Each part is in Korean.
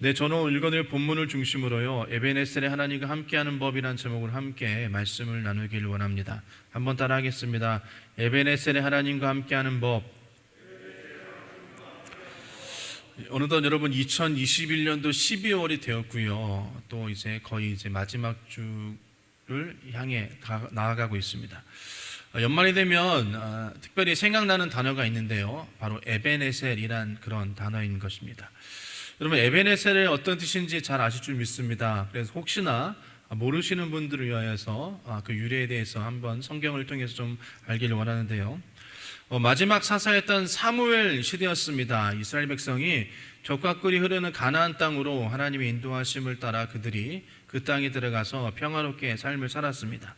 네, 저는 오늘 읽어드릴 본문을 중심으로요, 에베네셀의 하나님과 함께하는 법이라는 제목으로 함께 말씀을 나누기를 원합니다. 한번 따라하겠습니다. 에베네셀의 하나님과 함께하는 법. 어느덧 여러분 2021년도 12월이 되었고요. 또 이제 거의 마지막 주를 향해 나아가고 있습니다. 연말이 되면 특별히 생각나는 단어가 있는데요, 바로 에베네셀이란 그런 단어인 것입니다. 여러분, 에베네셀의 어떤 뜻인지 잘 아실 줄 믿습니다. 그래서 혹시나 모르시는 분들을 위하여서 그 유래에 대해서 한번 성경을 통해서 좀 알기를 원하는데요, 마지막 사사였던 사무엘 시대였습니다. 이스라엘 백성이 적과 꿀이 흐르는 가나안 땅으로 하나님의 인도하심을 따라 그들이 그 땅에 들어가서 평화롭게 삶을 살았습니다.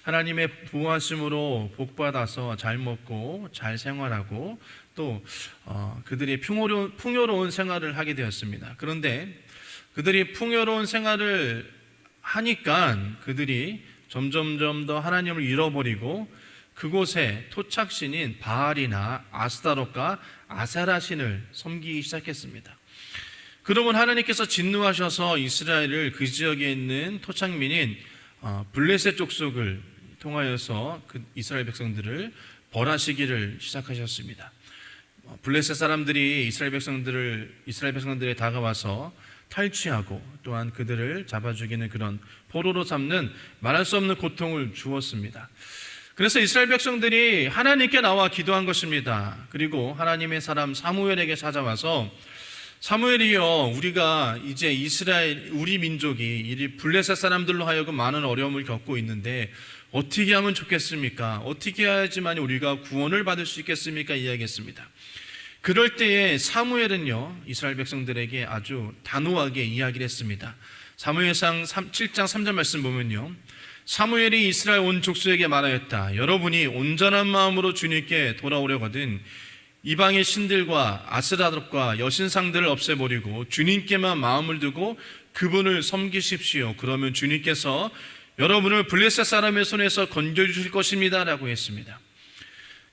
하나님의 보호하심으로 복받아서 잘 먹고 잘 생활하고 또 그들이 풍요로운 생활을 하게 되었습니다. 그런데 그들이 풍요로운 생활을 하니까 그들이 점점점 더 하나님을 잃어버리고 그곳에 토착신인 바알이나 아스타롯과 아세라 신을 섬기기 시작했습니다. 그러면 하나님께서 진노하셔서 이스라엘을 그 지역에 있는 토착민인 블레셋 족속을 통하여서 그 이스라엘 백성들을 벌하시기를 시작하셨습니다. 블레셋 사람들이 이스라엘 백성들에 다가와서 탈취하고 또한 그들을 잡아 죽이는 그런 포로로 삼는 말할 수 없는 고통을 주었습니다. 그래서 이스라엘 백성들이 하나님께 나와 기도한 것입니다. 그리고 하나님의 사람 사무엘에게 찾아와서, 사무엘이여, 우리가 이제 우리 민족이 이 블레셋 사람들로 하여금 많은 어려움을 겪고 있는데 어떻게 하면 좋겠습니까? 어떻게 해야지만 우리가 구원을 받을 수 있겠습니까? 이야기했습니다. 그럴 때에 사무엘은요, 이스라엘 백성들에게 아주 단호하게 이야기를 했습니다. 사무엘상 7장 3절 말씀 보면요, 사무엘이 이스라엘 온 족속에게 말하였다. 여러분이 온전한 마음으로 주님께 돌아오려거든 이방의 신들과 아스라롯과 여신상들을 없애버리고 주님께만 마음을 두고 그분을 섬기십시오. 그러면 주님께서 여러분을 블레셋 사람의 손에서 건져주실 것입니다 라고 했습니다.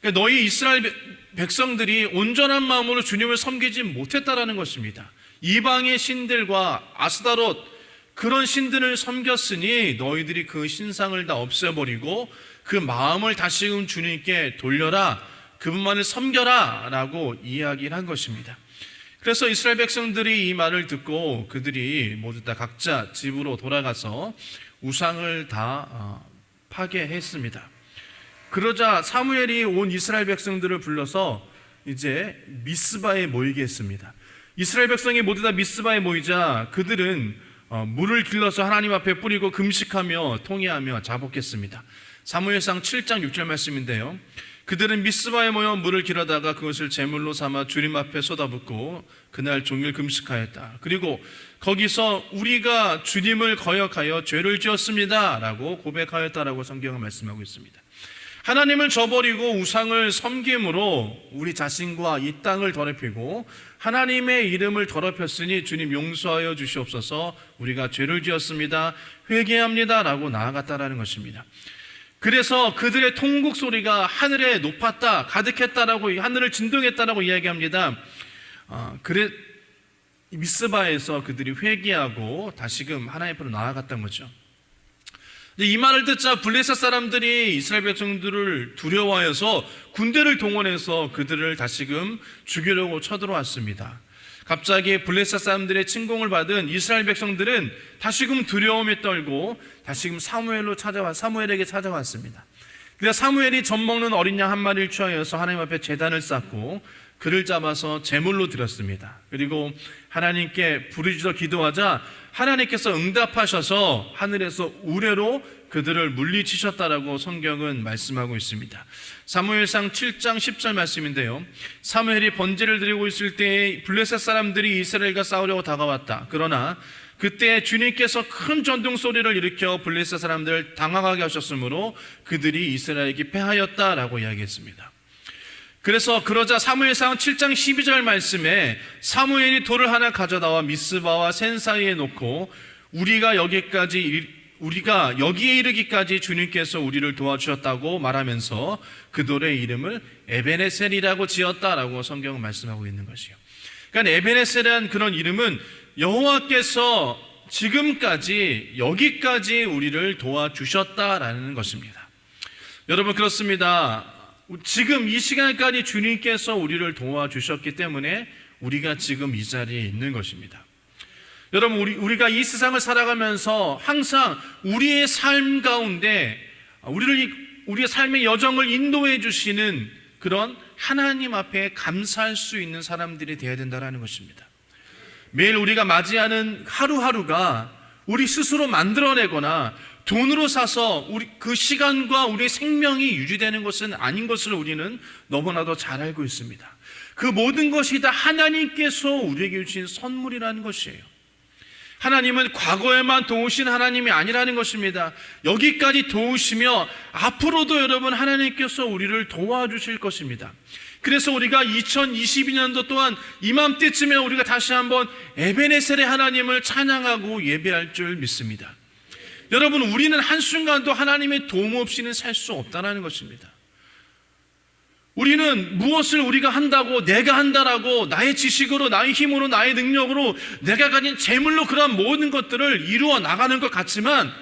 그러니까 너희 이스라엘 백성들이 온전한 마음으로 주님을 섬기지 못했다라는 것입니다. 이방의 신들과 아스타롯, 그런 신들을 섬겼으니 너희들이 그 신상을 다 없애버리고 그 마음을 다시금 주님께 돌려라, 그분만을 섬겨라 라고 이야기를 한 것입니다. 그래서 이스라엘 백성들이 이 말을 듣고 그들이 모두 다 각자 집으로 돌아가서 우상을 다 파괴했습니다. 그러자 사무엘이 온 이스라엘 백성들을 불러서 이제 미스바에 모이게 했습니다. 이스라엘 백성이 모두 다 미스바에 모이자 그들은 물을 길러서 하나님 앞에 뿌리고 금식하며 통회하며 자복했습니다. 사무엘상 7장 6절 말씀인데요, 그들은 미스바에 모여 물을 길어다가 그것을 제물로 삼아 주님 앞에 쏟아붓고 그날 종일 금식하였다. 그리고 거기서 우리가 주님을 거역하여 죄를 지었습니다 라고 고백하였다라고 성경은 말씀하고 있습니다. 하나님을 저버리고 우상을 섬김으로 우리 자신과 이 땅을 더럽히고 하나님의 이름을 더럽혔으니 주님 용서하여 주시옵소서, 우리가 죄를 지었습니다, 회개합니다 라고 나아갔다라는 것입니다. 그래서 그들의 통곡 소리가 하늘에 높았다, 가득했다라고, 하늘을 진동했다라고 이야기합니다. 미스바에서 그들이 회개하고 다시금 하나님 앞으로 나아갔던 거죠. 이 말을 듣자 블레셋 사람들이 이스라엘 백성들을 두려워해서 군대를 동원해서 그들을 다시금 죽이려고 쳐들어왔습니다. 갑자기 블레셋 사람들의 침공을 받은 이스라엘 백성들은 다시금 두려움에 떨고 다시금 사무엘에게 찾아왔습니다. 그래서 사무엘이 젖 먹는 어린 양 한 마리를 취하여서 하나님 앞에 제단을 쌓고 그를 잡아서 제물로 드렸습니다. 그리고 하나님께 부르짖어 기도하자 하나님께서 응답하셔서 하늘에서 우레로 그들을 물리치셨다라고 성경은 말씀하고 있습니다. 사무엘상 7장 10절 말씀인데요, 사무엘이 번제를 드리고 있을 때에 블레셋 사람들이 이스라엘과 싸우려고 다가왔다. 그러나 그때 주님께서 큰 전동 소리를 일으켜 블레셋 사람들을 당황하게 하셨으므로 그들이 이스라엘에게 패하였다라고 이야기했습니다. 그러자 사무엘상 7장 12절 말씀에 사무엘이 돌을 하나 가져다와 미스바와 센 사이에 놓고 우리가 여기에 이르기까지 주님께서 우리를 도와주셨다고 말하면서 그 돌의 이름을 에베네셀이라고 지었다라고 성경은 말씀하고 있는 것이요. 그러니까 에베네셀이라는 그런 이름은 여호와께서 지금까지 여기까지 우리를 도와주셨다라는 것입니다. 여러분, 그렇습니다. 지금 이 시간까지 주님께서 우리를 도와주셨기 때문에 우리가 지금 이 자리에 있는 것입니다. 여러분, 우리가 이 세상을 살아가면서 항상 우리의 삶 가운데 우리의 삶의 여정을 인도해 주시는 그런 하나님 앞에 감사할 수 있는 사람들이 되어야 된다는 것입니다. 매일 우리가 맞이하는 하루하루가 우리 스스로 만들어내거나 돈으로 사서 그 시간과 우리의 생명이 유지되는 것은 아닌 것을 우리는 너무나도 잘 알고 있습니다. 그 모든 것이 다 하나님께서 우리에게 주신 선물이라는 것이에요. 하나님은 과거에만 도우신 하나님이 아니라는 것입니다. 여기까지 도우시며 앞으로도 여러분 하나님께서 우리를 도와주실 것입니다. 그래서 우리가 2022년도 또한 이맘때쯤에 우리가 다시 한번 에베네셀의 하나님을 찬양하고 예배할 줄 믿습니다. 여러분, 우리는 한순간도 하나님의 도움 없이는 살 수 없다는 것입니다. 우리는 무엇을 우리가 한다고, 내가 한다라고 나의 지식으로, 나의 힘으로, 나의 능력으로, 내가 가진 재물로 그런 모든 것들을 이루어 나가는 것 같지만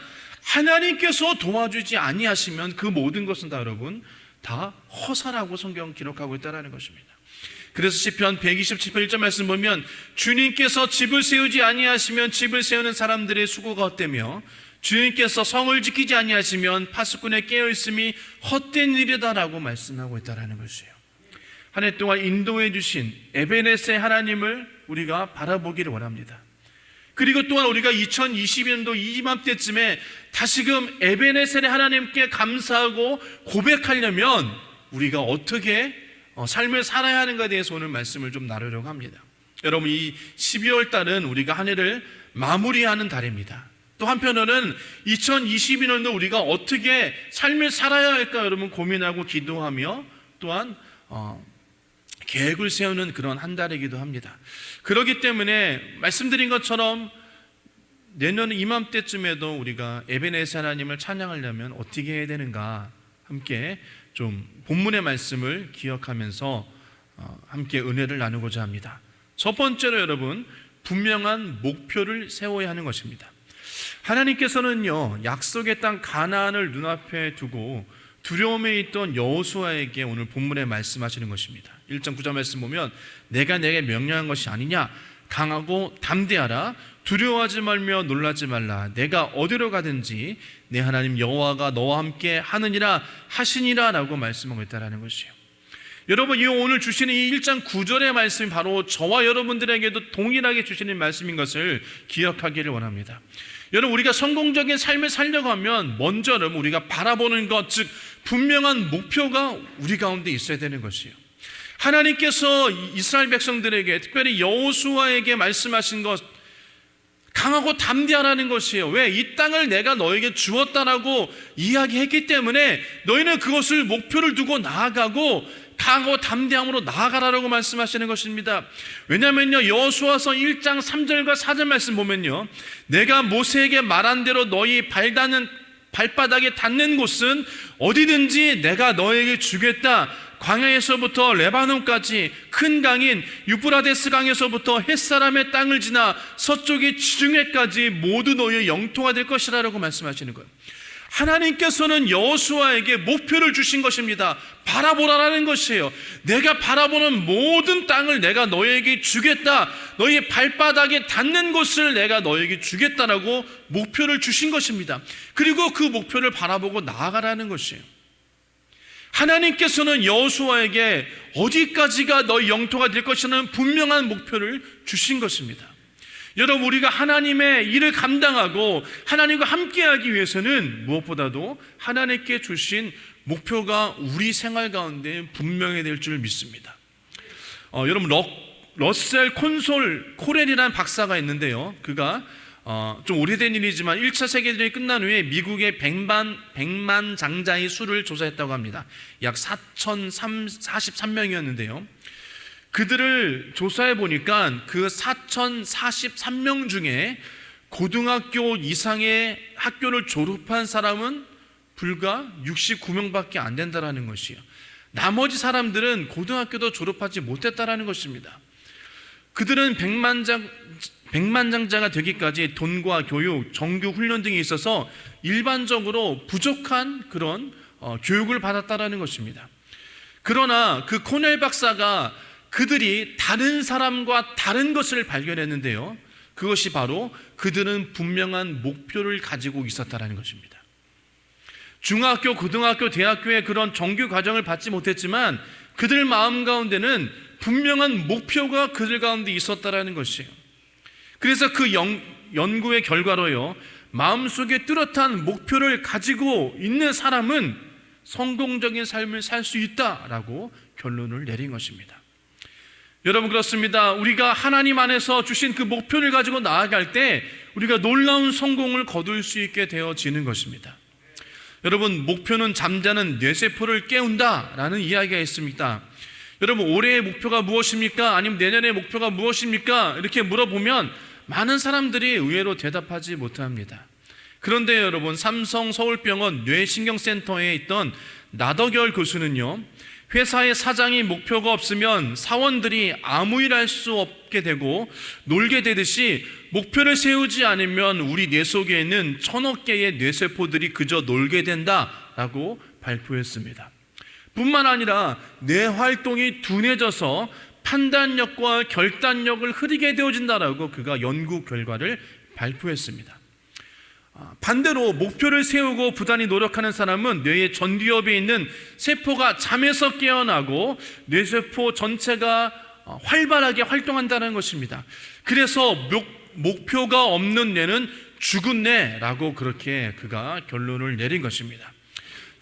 하나님께서 도와주지 아니하시면 그 모든 것은 다 여러분 다 허사라고 성경 기록하고 있다는 것입니다. 그래서 시편 127편 1절 말씀 보면 주님께서 집을 세우지 아니하시면 집을 세우는 사람들의 수고가 헛되며 주님께서 성을 지키지 아니하시면 파수꾼의 깨어있음이 헛된 일이다라고 말씀하고 있다는 것이에요. 한 해 동안 인도해 주신 에베네셀 하나님을 우리가 바라보기를 원합니다. 그리고 또한 우리가 2022년도 이맘때쯤에 다시금 에베네셀의 하나님께 감사하고 고백하려면 우리가 어떻게 삶을 살아야 하는가에 대해서 오늘 말씀을 좀 나누려고 합니다. 여러분, 이 12월 달은 우리가 한 해를 마무리하는 달입니다. 또 한편으로는 2022년도 우리가 어떻게 삶을 살아야 할까 여러분 고민하고 기도하며 또한 계획을 세우는 그런 한 달이기도 합니다. 그렇기 때문에 말씀드린 것처럼 내년 이맘때쯤에도 우리가 에베네셀 하나님을 찬양하려면 어떻게 해야 되는가 함께 좀 본문의 말씀을 기억하면서 함께 은혜를 나누고자 합니다. 첫 번째로 여러분, 분명한 목표를 세워야 하는 것입니다. 하나님께서는요, 약속의 땅 가나안을 눈앞에 두고 두려움에 있던 여호수아에게 오늘 본문에 말씀하시는 것입니다. 1장 9절 말씀 보면 내가 내게 명령한 것이 아니냐, 강하고 담대하라, 두려워하지 말며 놀라지 말라, 내가 어디로 가든지 내 하나님 여호와가 너와 함께 하느니라 하시니라 라고 말씀하고 있다는 것이에요. 여러분, 이 오늘 주시는 이 1장 9절의 말씀이 바로 저와 여러분들에게도 동일하게 주시는 말씀인 것을 기억하기를 원합니다. 여러분, 우리가 성공적인 삶을 살려고 하면 먼저 우리가 바라보는 것, 즉 분명한 목표가 우리 가운데 있어야 되는 것이에요. 하나님께서 이스라엘 백성들에게 특별히 여호수아에게 말씀하신 것, 강하고 담대하라는 것이에요. 왜? 이 땅을 내가 너에게 주었다라고 이야기했기 때문에 너희는 그것을 목표를 두고 나아가고 강하고 담대함으로 나아가라라고 말씀하시는 것입니다. 왜냐하면요, 여호수아서 1장 3절과 4절 말씀 보면요, 내가 모세에게 말한 대로 너희 발바닥에 닿는 곳은 어디든지 내가 너에게 주겠다. 광야에서부터 레바논까지 큰 강인 유프라데스 강에서부터 햇사람의 땅을 지나 서쪽의 지중해까지 모두 너희의 영토가 될 것이라고 말씀하시는 거예요. 하나님께서는 여호수아에게 목표를 주신 것입니다. 바라보라라는 것이에요. 내가 바라보는 모든 땅을 내가 너에게 주겠다. 너희 발바닥에 닿는 곳을 내가 너에게 주겠다라고 목표를 주신 것입니다. 그리고 그 목표를 바라보고 나아가라는 것이에요. 하나님께서는 여호수아에게 어디까지가 너희 영토가 될 것이라는 분명한 목표를 주신 것입니다. 여러분, 우리가 하나님의 일을 감당하고 하나님과 함께하기 위해서는 무엇보다도 하나님께 주신 목표가 우리 생활 가운데 분명해야 될 줄 믿습니다. 여러분, 러셀 콘솔 코렐이라는 박사가 있는데요, 그가 좀 오래된 일이지만 1차 세계대전이 끝난 후에 미국의 백만 장자의 수를 조사했다고 합니다. 약 4,043명이었는데요 그들을 조사해 보니까 그 4,043명 중에 고등학교 이상의 학교를 졸업한 사람은 불과 69명밖에 안 된다는 것이에요. 나머지 사람들은 고등학교도 졸업하지 못했다는 것입니다. 그들은 백만장자가 되기까지 돈과 교육, 정규 훈련 등이 있어서 일반적으로 부족한 그런 교육을 받았다라는 것입니다. 그러나 그 코넬 박사가 그들이 다른 사람과 다른 것을 발견했는데요, 그것이 바로 그들은 분명한 목표를 가지고 있었다는 것입니다. 중학교, 고등학교, 대학교의 그런 정규 과정을 받지 못했지만 그들 마음 가운데는 분명한 목표가 그들 가운데 있었다는 것이에요. 그래서 그 연구의 결과로요, 마음속에 뚜렷한 목표를 가지고 있는 사람은 성공적인 삶을 살 수 있다라고 결론을 내린 것입니다. 여러분, 그렇습니다. 우리가 하나님 안에서 주신 그 목표를 가지고 나아갈 때 우리가 놀라운 성공을 거둘 수 있게 되어지는 것입니다. 여러분, 목표는 잠자는 뇌세포를 깨운다라는 이야기가 있습니다. 여러분, 올해의 목표가 무엇입니까? 아니면 내년의 목표가 무엇입니까? 이렇게 물어보면 많은 사람들이 의외로 대답하지 못합니다. 그런데 여러분, 삼성 서울병원 뇌신경센터에 있던 나덕열 교수는요, 회사의 사장이 목표가 없으면 사원들이 아무 일 할 수 없게 되고 놀게 되듯이 목표를 세우지 않으면 우리 뇌 속에 있는 1000억 개의 뇌세포들이 그저 놀게 된다라고 발표했습니다. 뿐만 아니라 뇌 활동이 둔해져서 판단력과 결단력을 흐리게 되어진다라고 그가 연구 결과를 발표했습니다. 반대로 목표를 세우고 부단히 노력하는 사람은 뇌의 전두엽에 있는 세포가 잠에서 깨어나고 뇌세포 전체가 활발하게 활동한다는 것입니다. 그래서 목표가 없는 뇌는 죽은 뇌라고 그렇게 그가 결론을 내린 것입니다.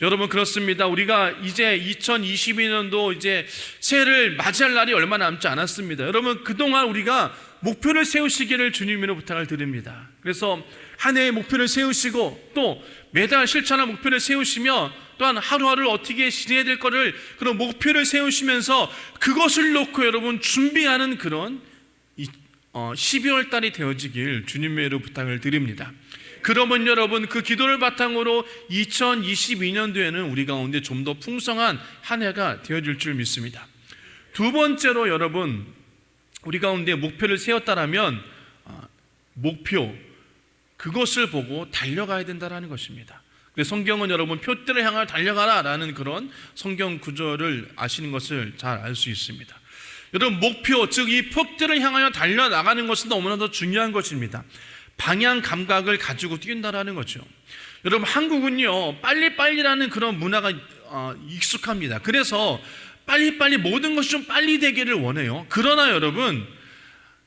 여러분, 그렇습니다. 우리가 이제 2022년도 이제 새해를 맞이할 날이 얼마 남지 않았습니다. 여러분, 그동안 우리가 목표를 세우시기를 주님으로 부탁을 드립니다. 그래서 한 해의 목표를 세우시고 또 매달 실천할 목표를 세우시며 또한 하루하루를 어떻게 지내야 될 거를 그런 목표를 세우시면서 그것을 놓고 여러분 준비하는 그런 12월 달이 되어지길 주님의 부탁을 드립니다. 그러면 여러분, 그 기도를 바탕으로 2022년도에는 우리 가운데 좀 더 풍성한 한 해가 되어질 줄 믿습니다. 두 번째로 여러분, 우리 가운데 목표를 세웠다라면 목표, 그것을 보고 달려가야 된다는 것입니다. 성경은 여러분 표대를 향하여 달려가라라는 그런 성경 구절을 아시는 것을 잘 알 수 있습니다. 여러분, 목표, 즉 이 표대를 향하여 달려나가는 것은 너무나도 중요한 것입니다. 방향 감각을 가지고 뛴다라는 거죠. 여러분, 한국은요 빨리빨리라는 그런 문화가 익숙합니다. 그래서 빨리빨리 모든 것이 좀 빨리 되기를 원해요. 그러나 여러분,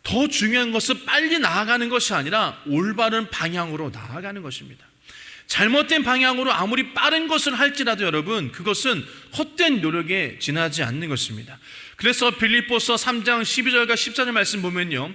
더 중요한 것은 빨리 나아가는 것이 아니라 올바른 방향으로 나아가는 것입니다. 잘못된 방향으로 아무리 빠른 것을 할지라도 여러분, 그것은 헛된 노력에 지나지 않는 것입니다. 그래서 빌립보서 3장 12절과 14절 말씀 보면요,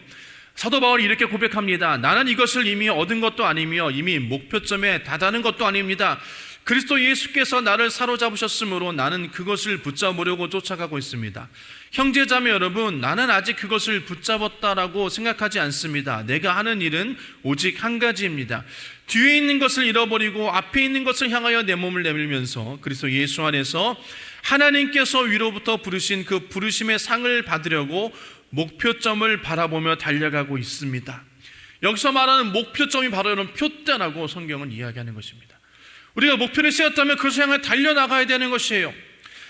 사도 바울이 이렇게 고백합니다. 나는 이것을 이미 얻은 것도 아니며 이미 목표점에 다다른 것도 아닙니다. 그리스도 예수께서 나를 사로잡으셨으므로 나는 그것을 붙잡으려고 쫓아가고 있습니다. 형제자매 여러분, 나는 아직 그것을 붙잡았다라고 생각하지 않습니다. 내가 하는 일은 오직 한 가지입니다. 뒤에 있는 것을 잃어버리고 앞에 있는 것을 향하여 내 몸을 내밀면서 그리스도 예수 안에서 하나님께서 위로부터 부르신 그 부르심의 상을 받으려고 목표점을 바라보며 달려가고 있습니다. 여기서 말하는 목표점이 바로 이런 표대라고 성경은 이야기하는 것입니다. 우리가 목표를 세웠다면 그것을 향해 달려나가야 되는 것이에요.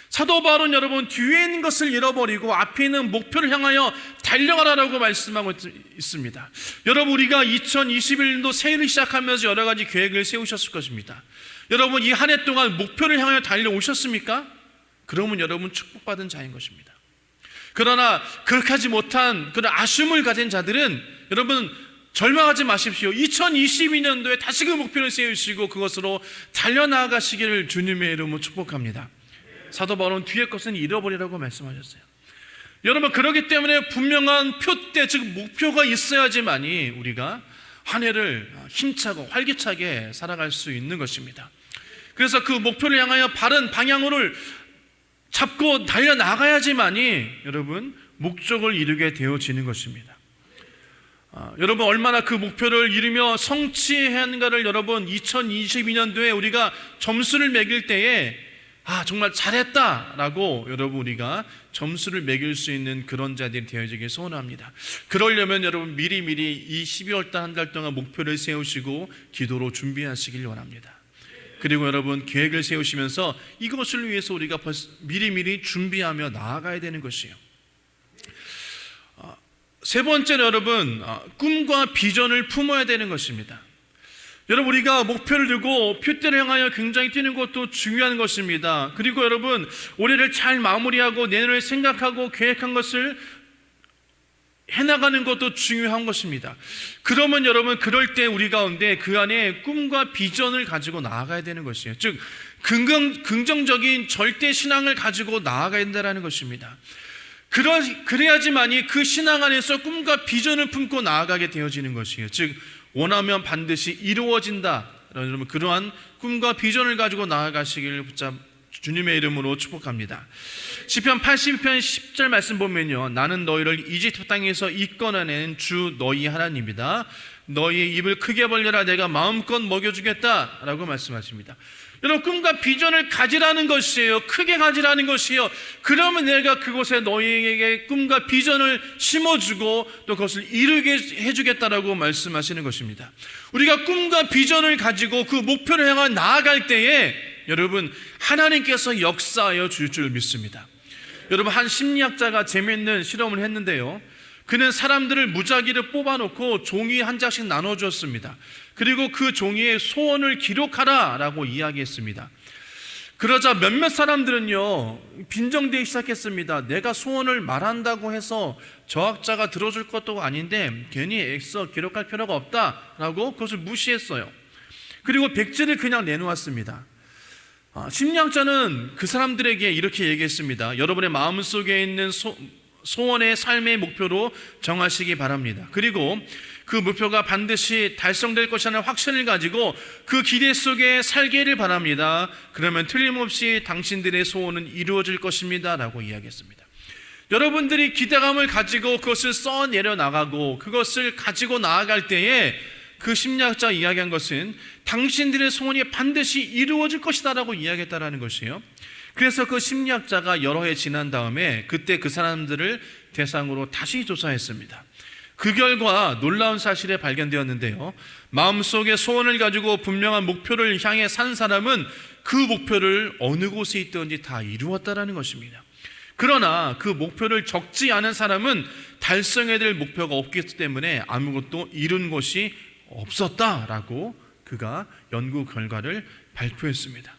사도 바울은 여러분 뒤에 있는 것을 잃어버리고 앞에 있는 목표를 향하여 달려가라라고 말씀하고 있습니다. 여러분, 우리가 2021년도 새해를 시작하면서 여러 가지 계획을 세우셨을 것입니다. 여러분, 이 한 해 동안 목표를 향하여 달려오셨습니까? 그러면 여러분 축복받은 자인 것입니다. 그러나 그렇게 하지 못한 그런 아쉬움을 가진 자들은 여러분 절망하지 마십시오. 2022년도에 다시 그 목표를 세우시고 그것으로 달려나가시기를 주님의 이름으로 축복합니다. 사도 바울은 뒤에 것은 잃어버리라고 말씀하셨어요. 여러분, 그렇기 때문에 분명한 표대, 즉 목표가 있어야지만이 우리가 한 해를 힘차고 활기차게 살아갈 수 있는 것입니다. 그래서 그 목표를 향하여 바른 방향으로 잡고 달려나가야지만이 여러분 목적을 이루게 되어지는 것입니다. 여러분, 얼마나 그 목표를 이루며 성취해야 하는가를 여러분 2022년도에 우리가 점수를 매길 때에 정말 잘했다라고 여러분 우리가 점수를 매길 수 있는 그런 자들이 되어지길 소원합니다. 그러려면 여러분 미리미리 이 12월 달 한 달 동안 목표를 세우시고 기도로 준비하시길 원합니다. 그리고 여러분 계획을 세우시면서 이것을 위해서 우리가 미리미리 준비하며 나아가야 되는 것이에요. 세 번째로 여러분 꿈과 비전을 품어야 되는 것입니다. 여러분 우리가 목표를 두고 표대를 향하여 굉장히 뛰는 것도 중요한 것입니다. 그리고 여러분 올해를 잘 마무리하고 내년을 생각하고 계획한 것을 해나가는 것도 중요한 것입니다. 그러면 여러분 그럴 때 우리 가운데 그 안에 꿈과 비전을 가지고 나아가야 되는 것이에요. 즉 긍정적인 절대 신앙을 가지고 나아가야 된다는 것입니다. 그래야지만이 그 신앙 안에서 꿈과 비전을 품고 나아가게 되어지는 것이에요. 즉 원하면 반드시 이루어진다. 여러분 그러한 꿈과 비전을 가지고 나아가시길 주님의 이름으로 축복합니다. 시편 82편 10절 말씀 보면요, 나는 너희를 이집트 땅에서 이끌어낸 주 너희 하나님이다. 너희의 입을 크게 벌려라 내가 마음껏 먹여주겠다 라고 말씀하십니다. 여러분 꿈과 비전을 가지라는 것이에요. 크게 가지라는 것이에요. 그러면 내가 그곳에 너희에게 꿈과 비전을 심어주고 또 그것을 이루게 해주겠다라고 말씀하시는 것입니다. 우리가 꿈과 비전을 가지고 그 목표를 향해 나아갈 때에 여러분 하나님께서 역사하여 주실 줄 믿습니다. 여러분 한 심리학자가 재미있는 실험을 했는데요, 그는 사람들을 무작위를 뽑아놓고 종이 한 장씩 나눠주었습니다. 그리고 그 종이에 소원을 기록하라 라고 이야기했습니다. 그러자 몇몇 사람들은요 빈정대기 시작했습니다. 내가 소원을 말한다고 해서 저 학자가 들어줄 것도 아닌데 괜히 애써 기록할 필요가 없다라고 그것을 무시했어요. 그리고 백지를 그냥 내놓았습니다. 심리학자는 그 사람들에게 이렇게 얘기했습니다. 여러분의 마음속에 있는 소원의 삶의 목표로 정하시기 바랍니다. 그리고 그 목표가 반드시 달성될 것이라는 확신을 가지고 그 기대 속에 살기를 바랍니다. 그러면 틀림없이 당신들의 소원은 이루어질 것입니다 라고 이야기했습니다. 여러분들이 기대감을 가지고 그것을 써내려 나가고 그것을 가지고 나아갈 때에 그 심리학자가 이야기한 것은 당신들의 소원이 반드시 이루어질 것이다 라고 이야기했다라는 것이에요. 그래서 그 심리학자가 여러 해 지난 다음에 그때 그 사람들을 대상으로 다시 조사했습니다. 그 결과 놀라운 사실이 발견되었는데요, 마음속에 소원을 가지고 분명한 목표를 향해 산 사람은 그 목표를 어느 곳에 있든지 다 이루었다라는 것입니다. 그러나 그 목표를 적지 않은 사람은 달성해야 될 목표가 없기 때문에 아무것도 이룬 것이 없었다라고 그가 연구 결과를 발표했습니다.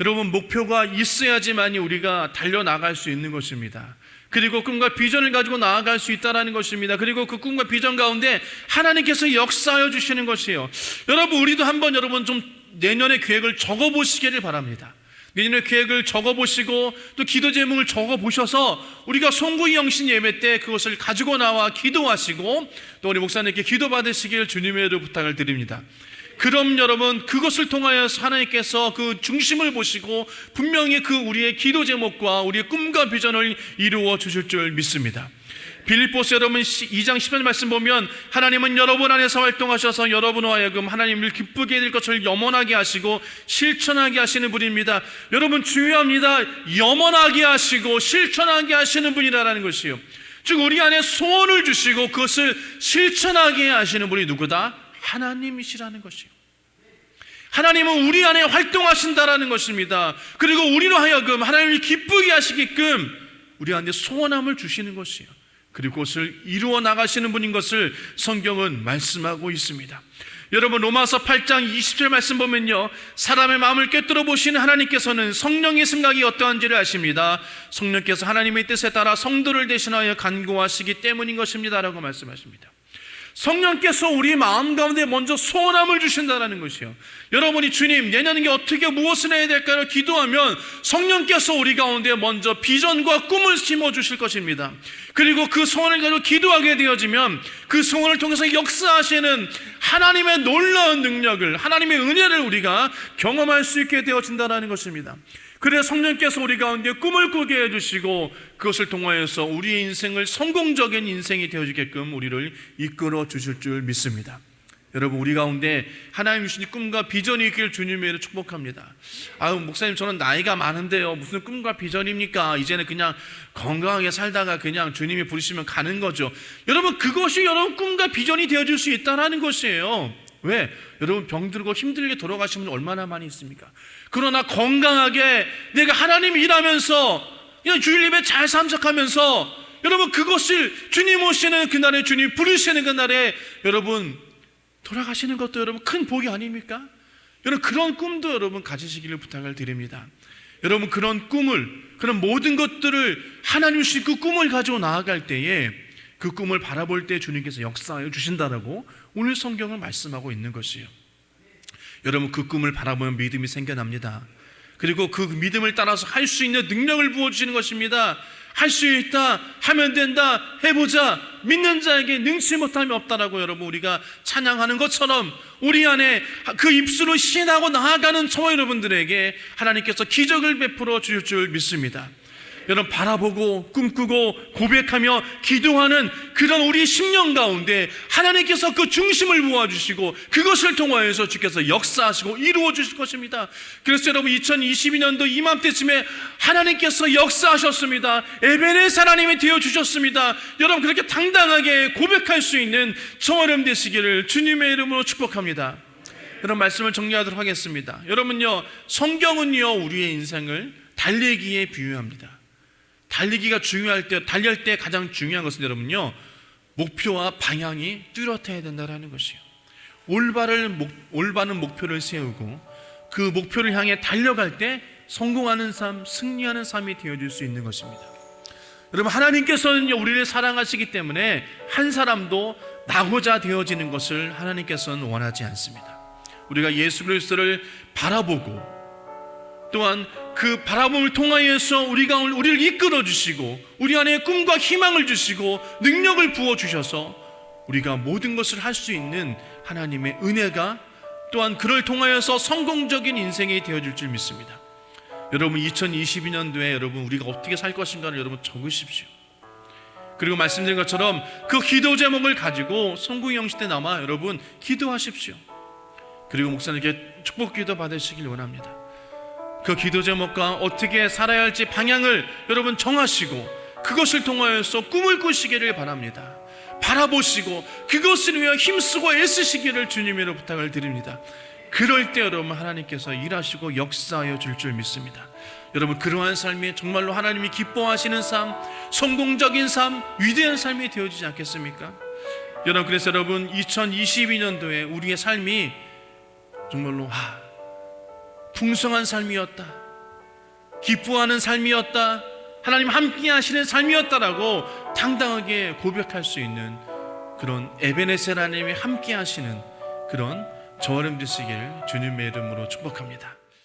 여러분 목표가 있어야지만이 우리가 달려나갈 수 있는 것입니다. 그리고 꿈과 비전을 가지고 나아갈 수 있다는 것입니다. 그리고 그 꿈과 비전 가운데 하나님께서 역사하여 주시는 것이에요. 여러분 우리도 한번 좀 내년의 계획을 적어보시기를 바랍니다. 내년의 계획을 적어보시고 또 기도 제목을 적어보셔서 우리가 송구의 영신 예배 때 그것을 가지고 나와 기도하시고 또 우리 목사님께 기도 받으시길 주님의 부탁을 드립니다. 그럼 여러분 그것을 통하여서 하나님께서 그 중심을 보시고 분명히 그 우리의 기도 제목과 우리의 꿈과 비전을 이루어 주실 줄 믿습니다. 빌립보서 여러분 2장 10절 말씀 보면 하나님은 여러분 안에서 활동하셔서 여러분으로 하여금 하나님을 기쁘게 해드릴 것을 염원하게 하시고 실천하게 하시는 분입니다. 여러분 중요합니다. 염원하게 하시고 실천하게 하시는 분이라는 것이요, 즉 우리 안에 소원을 주시고 그것을 실천하게 하시는 분이 누구다? 하나님이시라는 것이요. 하나님은 우리 안에 활동하신다라는 것입니다. 그리고 우리로 하여금 하나님을 기쁘게 하시게끔 우리 안에 소원함을 주시는 것이요, 그리고 그것을 이루어 나가시는 분인 것을 성경은 말씀하고 있습니다. 여러분 로마서 8장 20절 말씀 보면요, 사람의 마음을 꿰뚫어 보시는 하나님께서는 성령의 생각이 어떠한지를 아십니다. 성령께서 하나님의 뜻에 따라 성도를 대신하여 간구하시기 때문인 것입니다 라고 말씀하십니다. 성령께서 우리 마음 가운데 먼저 소원함을 주신다는 것이요, 여러분이 주님 내년에 어떻게 무엇을 해야 될까요? 기도하면 성령께서 우리 가운데 먼저 비전과 꿈을 심어주실 것입니다. 그리고 그 소원을 가지고 기도하게 되어지면 그 소원을 통해서 역사하시는 하나님의 놀라운 능력을, 하나님의 은혜를 우리가 경험할 수 있게 되어진다는 것입니다. 그래서 성령께서 우리 가운데 꿈을 꾸게 해주시고 그것을 통하여서 우리의 인생을 성공적인 인생이 되어지게끔 우리를 이끌어 주실 줄 믿습니다. 여러분, 우리 가운데 하나님 주신 꿈과 비전이 있기를 주님의 이름으로 축복합니다. 목사님, 저는 나이가 많은데요, 무슨 꿈과 비전입니까? 이제는 그냥 건강하게 살다가 그냥 주님이 부르시면 가는 거죠. 여러분, 그것이 여러분 꿈과 비전이 되어줄 수 있다는 것이에요. 왜? 여러분, 병들고 힘들게 돌아가신 분 얼마나 많이 있습니까? 그러나 건강하게 내가 하나님 일하면서 그냥 주일 예배 잘 참석하면서 여러분, 그것을 주님 오시는 그날에, 주님 부르시는 그날에 여러분 돌아가시는 것도 여러분 큰 복이 아닙니까? 여러분, 그런 꿈도 여러분 가지시기를 부탁을 드립니다. 여러분, 그런 꿈을, 그런 모든 것들을 하나님 주신 그 꿈을 가지고 나아갈 때에 그 꿈을 바라볼 때 주님께서 역사하여 주신다라고 오늘 성경을 말씀하고 있는 것이에요. 여러분, 그 꿈을 바라보면 믿음이 생겨납니다. 그리고 그 믿음을 따라서 할 수 있는 능력을 부어주시는 것입니다. 할 수 있다, 하면 된다, 해보자. 믿는 자에게 능치 못함이 없다라고 여러분 우리가 찬양하는 것처럼 우리 안에 그 입술로 시인하고 나아가는 저와 여러분들에게 하나님께서 기적을 베풀어 주실 줄 믿습니다. 여러분, 바라보고 꿈꾸고 고백하며 기도하는 그런 우리 심령 가운데 하나님께서 그 중심을 모아주시고 그것을 통하여서 주께서 역사하시고 이루어 주실 것입니다. 그래서 여러분, 2022년도 이맘때쯤에 하나님께서 역사하셨습니다. 에베네스 하나님이 되어주셨습니다. 여러분, 그렇게 당당하게 고백할 수 있는 저와 여러분 되시기를 주님의 이름으로 축복합니다. 여러분, 말씀을 정리하도록 하겠습니다. 여러분요, 성경은요 우리의 인생을 달리기에 비유합니다. 달리기가 중요할 때, 달릴 때 가장 중요한 것은 여러분요, 목표와 방향이 뚜렷해야 된다는 것이에요. 올바른 목표를 세우고 그 목표를 향해 달려갈 때 성공하는 삶, 승리하는 삶이 되어질 수 있는 것입니다. 여러분, 하나님께서는 우리를 사랑하시기 때문에 한 사람도 나고자 되어지는 것을 하나님께서는 원하지 않습니다. 우리가 예수 그리스도를 바라보고 또한 그 바라봄을 통하여서 우리를 이끌어 주시고 우리 안에 꿈과 희망을 주시고 능력을 부어 주셔서 우리가 모든 것을 할 수 있는 하나님의 은혜가 또한 그를 통하여서 성공적인 인생이 되어질 줄 믿습니다. 여러분, 2022년도에 여러분 우리가 어떻게 살 것인가를 여러분 적으십시오. 그리고 말씀드린 것처럼 그 기도 제목을 가지고 성공의 영시 때 남아 여러분 기도하십시오. 그리고 목사님께 축복 기도 받으시길 원합니다. 그 기도 제목과 어떻게 살아야 할지 방향을 여러분 정하시고 그것을 통하여서 꿈을 꾸시기를 바랍니다. 바라보시고 그것을 위해 힘쓰고 애쓰시기를 주님으로 부탁을 드립니다. 그럴 때 여러분 하나님께서 일하시고 역사하여 줄 줄 믿습니다. 여러분, 그러한 삶이 정말로 하나님이 기뻐하시는 삶, 성공적인 삶, 위대한 삶이 되어지지 않겠습니까? 여러분, 그래서 여러분 2022년도에 우리의 삶이 정말로 풍성한 삶이었다, 기뻐하는 삶이었다, 하나님 함께 하시는 삶이었다라고 당당하게 고백할 수 있는 그런 에베네셀 하나님이 함께 하시는 그런 저와 여러분 되시길 주님의 이름으로 축복합니다.